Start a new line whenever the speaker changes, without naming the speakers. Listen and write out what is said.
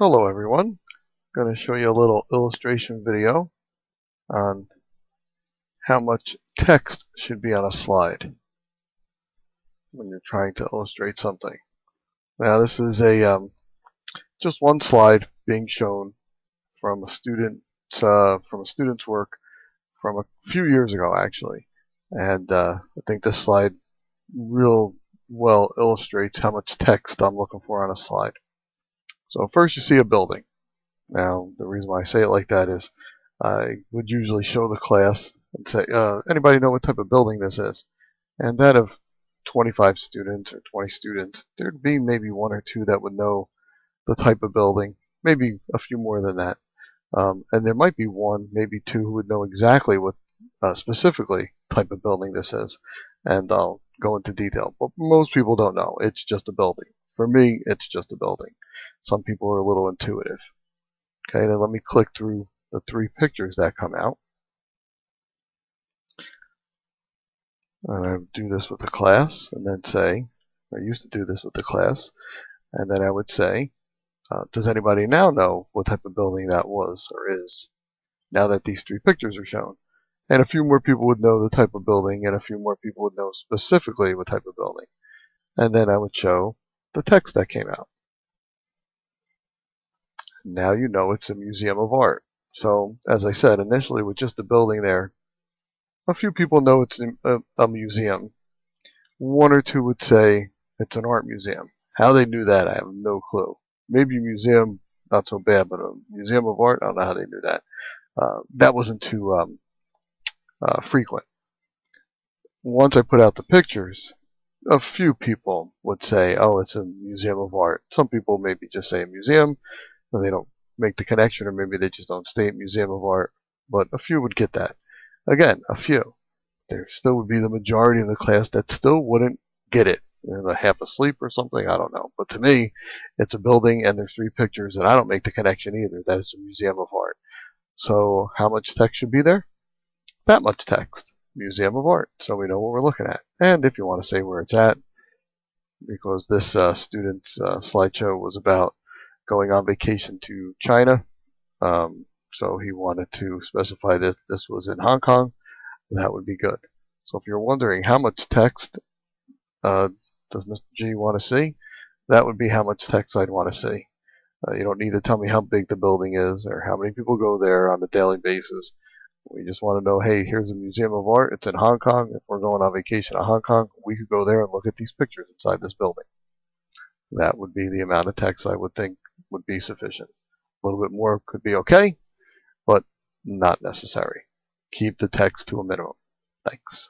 Hello everyone. I'm going to show you a little illustration video on how much text should be on a slide when you're trying to illustrate something. Now this is a just one slide being shown from a student's work from a few years ago actually, and I think this slide real well illustrates how much text I'm looking for on a slide. So first you see a building. Now the reason why I say it like that is I would usually show the class and say, anybody know what type of building this is? And out of 25 students or 20 students, there'd be maybe one or two that would know the type of building, maybe a few more than that. And there might be one, maybe two who would know exactly what specifically type of building this is. And I'll go into detail. But most people don't know. It's just a building. For me, it's just a building. Some people are a little intuitive. Okay, then let me click through the three pictures that come out. And I would do this with the class, and then say, I used to do this with the class, and then I would say, does anybody now know what type of building that was or is, now that these three pictures are shown? And a few more people would know the type of building, and a few more people would know specifically what type of building. And then I would show the text that came out. Now you know it's a museum of art. So, as I said, initially with just the building there, a few people know it's a museum. One or two would say it's an art museum. How they knew that, I have no clue. Maybe a museum, not so bad, but a museum of art, I don't know how they knew that. That wasn't too frequent. Once I put out the pictures, a few people would say, oh, it's a museum of art. Some people maybe just say a museum, and they don't make the connection, or maybe they just don't state museum of art, but a few would get that. Again, a few. There still would be the majority of the class that still wouldn't get it. They're half asleep or something, I don't know. But to me, it's a building and there's three pictures, and I don't make the connection either. That is a museum of art. So how much text should be there? That much text. Museum of art. So we know what we're looking at. And if you want to say where it's at, because this student's slideshow was about going on vacation to China, so he wanted to specify that this was in Hong Kong. That would be good. So if you're wondering how much text does Mr. G want to see, that would be how much text I'd want to see. You don't need to tell me how big the building is or how many people go there on a daily basis. We just want to know, hey, here's a museum of art. It's in Hong Kong. If we're going on vacation to Hong Kong, we could go there and look at these pictures inside this building. That would be the amount of text I would think would be sufficient. A little bit more could be okay, but not necessary. Keep the text to a minimum. Thanks.